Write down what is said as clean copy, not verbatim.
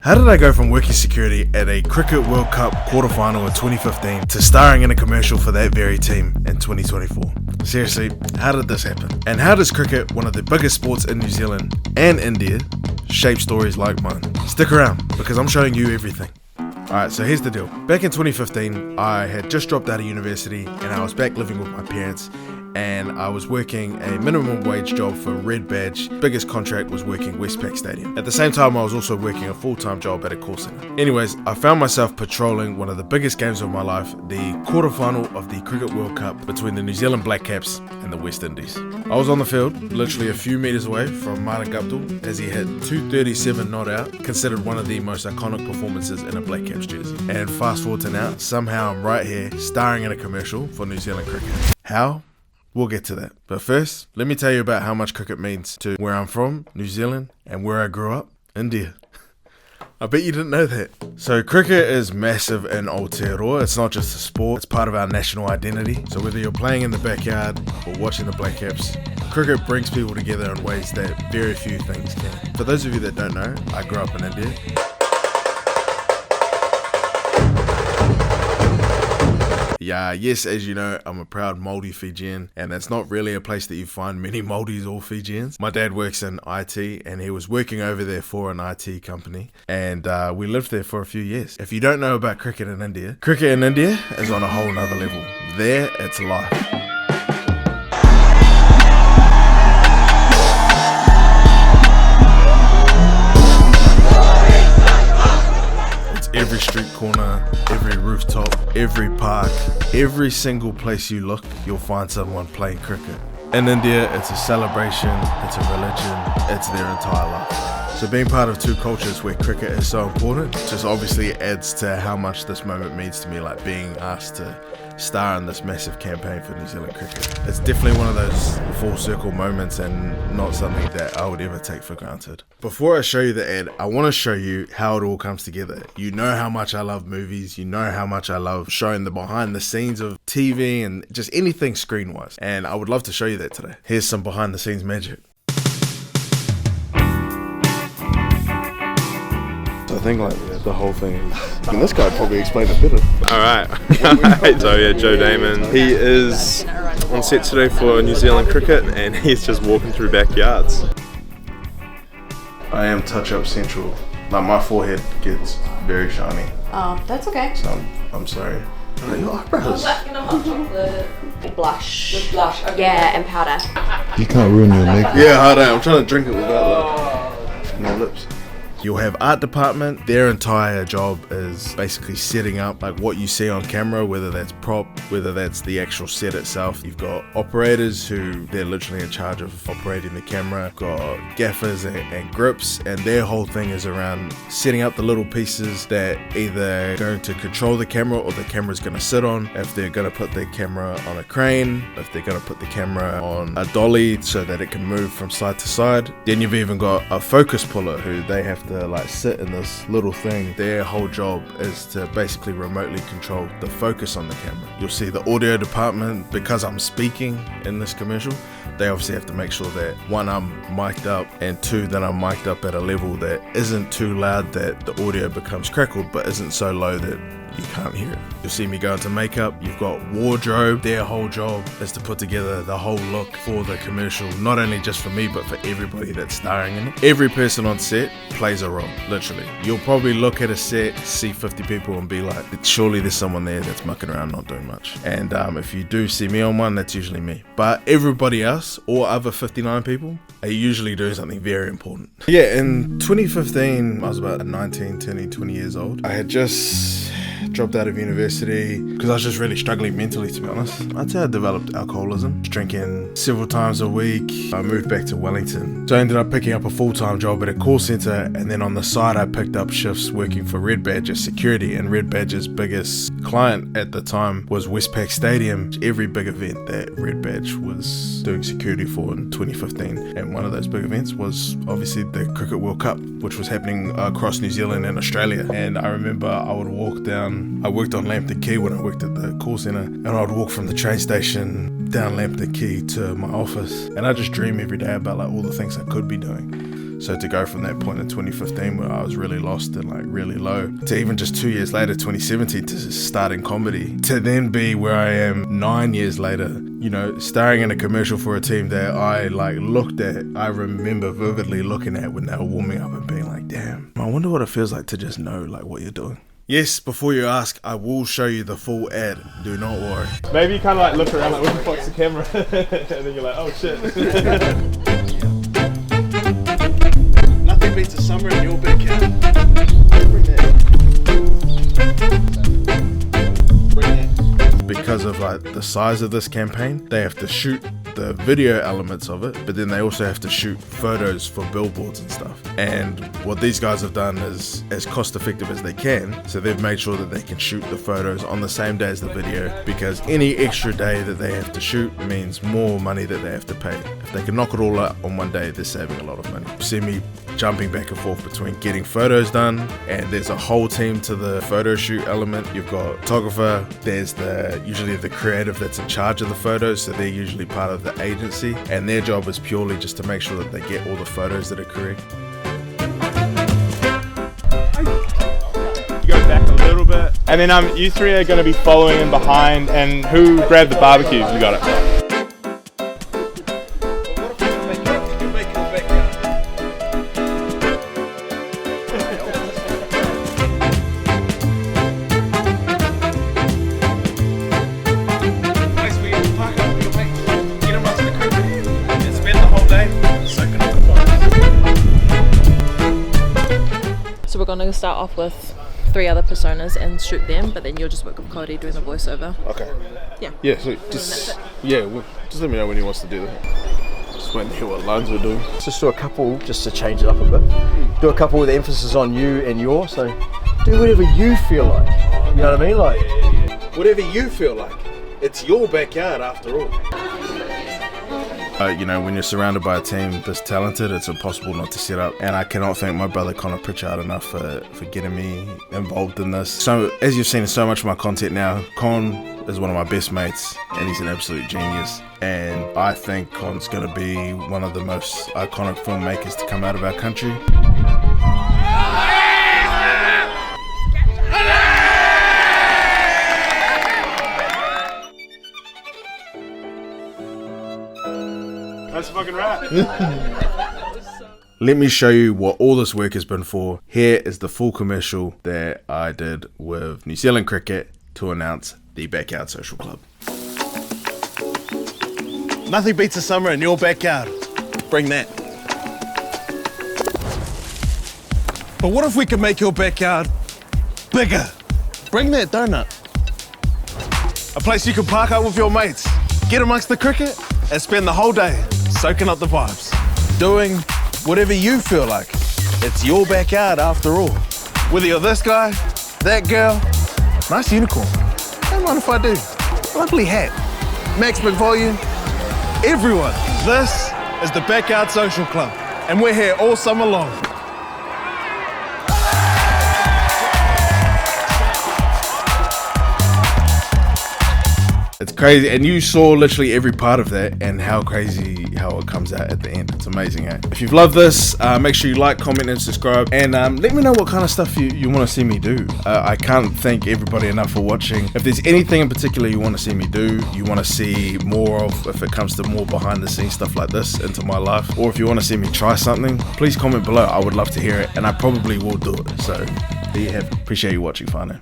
How did I go from working security at a Cricket World Cup quarterfinal in 2015 to starring in a commercial for that very team in 2024? Seriously, how did this happen? And how does cricket, one of the biggest sports in New Zealand and India, shape stories like mine? Stick around, because I'm showing you everything. Alright, so here's the deal. Back in 2015, I had just dropped out of university and I was back living with my parents, and I was working a minimum wage job for Red Badge. Biggest contract was working Westpac Stadium. At the same time, I was also working a full-time job at a call center. Anyways, I found myself patrolling one of the biggest games of my life, the quarterfinal of the Cricket World Cup between the New Zealand Black Caps and the West Indies. I was on the field, literally a few meters away from Martin Guptill as he hit 237 not out, considered one of the most iconic performances in a Black Caps jersey. And fast forward to now, somehow I'm right here starring in a commercial for New Zealand cricket. How? We'll get to that. But first, let me tell you about how much cricket means to where I'm from, New Zealand, and where I grew up, India. I bet you didn't know that. So cricket is massive in Aotearoa. It's not just a sport, it's part of our national identity. So whether you're playing in the backyard or watching the Black Caps, cricket brings people together in ways that very few things can. For those of you that don't know, I grew up in India. Yeah, yes, as you know, I'm a proud Māori Fijian, and it's not really a place that you find many Māoris or Fijians. My dad works in IT, and he was working over there for an IT company, and we lived there for a few years. If you don't know about cricket in India is on a whole nother level. There, it's life. Every street corner, every rooftop, every park, every single place you look, you'll find someone playing cricket. In India, it's a celebration, it's a religion, it's their entire life. So being part of two cultures where cricket is so important just obviously adds to how much this moment means to me, like being asked to star in this massive campaign for New Zealand cricket. It's definitely one of those full circle moments and not something that I would ever take for granted. Before I show you the ad, I want to show you how it all comes together. You know how much I love movies, you know how much I love showing the behind the scenes of TV and just anything screen wise, and I would love to show you that today. Here's some behind the scenes magic. I think like the whole thing is, and this guy probably explained it better. Alright, so yeah, Joe Damon. He is on set today for New Zealand cricket and he's just walking through backyards. I am touch-up central. Like my forehead gets very shiny. Oh, that's okay. So I'm sorry. Your eyebrows. Blush. With blush. Okay. Yeah, and powder. You can't ruin your makeup. Yeah, I know. I'm trying to drink it without no lips. You'll have art department. Their entire job is basically setting up like what you see on camera, whether that's prop, whether that's the actual set itself. You've got operators who they're literally in charge of operating the camera. You've got gaffers and grips, and their whole thing is around setting up the little pieces that either going to control the camera or the camera's going to sit on. If they're going to put the camera on a crane, if they're going to put the camera on a dolly so that it can move from side to side. Then you've even got a focus puller who they have to like sit in this little thing. Their whole job is to basically remotely control the focus on the camera. You'll see the audio department, because I'm speaking in this commercial, they obviously have to make sure that one, I'm mic'd up, and two, that I'm mic'd up at a level that isn't too loud that the audio becomes crackled, but isn't so low that you can't hear it. You'll see me go into makeup. You've got wardrobe. Their whole job is to put together the whole look for the commercial, not only just for me, but for everybody that's starring in it. Every person on set plays a role, literally. You'll probably look at a set, see 50 people and be like, surely there's someone there that's mucking around not doing much. And if you do see me on one, that's usually me. But everybody else, or other 59 people, are usually doing something very important. Yeah, in 2015, I was about 19, turning 20 years old. I had just dropped out of university because I was just really struggling mentally, to be honest. I'd say I developed alcoholism, drinking several times a week. I moved back to Wellington, so I ended up picking up a full-time job at a call center, and then on the side I picked up shifts working for Red Badge as security, and Red Badge's biggest client at the time was Westpac Stadium. Every big event that Red Badge was doing security for in 2015, and one of those big events was obviously the Cricket World Cup, which was happening across New Zealand and Australia. And I remember I would walk down, I worked on Lambton Quay when I worked at the call center, and I'd walk from the train station down Lambton Quay to my office, and I just dream every day about like all the things I could be doing. So to go from that point in 2015 where I was really lost and like really low, to even just 2 years later, 2017, to starting comedy, to then be where I am 9 years later, you know, starring in a commercial for a team that I like looked at, I remember vividly looking at when they were warming up and being like, damn, I wonder what it feels like to just know like what you're doing. Yes, before you ask, I will show you the full ad. Do not worry. Maybe you kind of like look around like, where the fuck's the camera? And then you're like, oh shit. Nothing beats a summer in your backyard. Because of like the size of this campaign, they have to shoot the video elements of it, but then they also have to shoot photos for billboards and stuff. And what these guys have done is as cost effective as they can, so they've made sure that they can shoot the photos on the same day as the video, because any extra day that they have to shoot means more money that they have to pay. If they can knock it all out on one day, they're saving a lot of money. You see me jumping back and forth between getting photos done, and there's a whole team to the photo shoot element. You've got photographer, there's usually the creative that's in charge of the photos, so they're usually part of the agency, and their job is purely just to make sure that they get all the photos that are correct. You go back a little bit, and then you three are going to be following in behind, and who grabbed the barbecues? You got it. So we're going to start off with 3 other personas and shoot them, but then you'll just work with Cody doing the voiceover. Okay. Yeah. Yeah, so just just let me know when he wants to do that. Just waiting to hear what lines we're doing. Just do a couple just to change it up a bit. Do a couple with emphasis on you and your, so do whatever you feel like. You know what I mean? Like, Whatever you feel like. It's your backyard after all. You know, when you're surrounded by a team this talented, it's impossible not to set up. And I cannot thank my brother Connor Pritchard enough for getting me involved in this. So, as you've seen in so much of my content now, Con is one of my best mates, and he's an absolute genius. And I think Con's going to be one of the most iconic filmmakers to come out of our country. That's fucking right. Let me show you what all this work has been for. Here is the full commercial that I did with New Zealand Cricket to announce the Backyard Social Club. Nothing beats a summer in your backyard. Bring that. But what if we could make your backyard bigger? Bring that donut. A place you can park up with your mates, get amongst the cricket, and spend the whole day soaking up the vibes. Doing whatever you feel like. It's your backyard after all. Whether you're this guy, that girl, nice unicorn. Don't mind if I do. Lovely hat. Maximum volume. Everyone. This is the Backyard Social Club, and we're here all summer long. It's crazy, and you saw literally every part of that and how crazy how it comes out at the end. It's amazing, eh? If you've loved this, make sure you like, comment, and subscribe, and let me know what kind of stuff you want to see me do. I can't thank everybody enough for watching. If there's anything in particular you want to see me do, you want to see more of, if it comes to more behind the scenes stuff like this into my life, or if you want to see me try something, please comment below. I would love to hear it, and I probably will do it. So there you have it. Appreciate you watching, Whānau.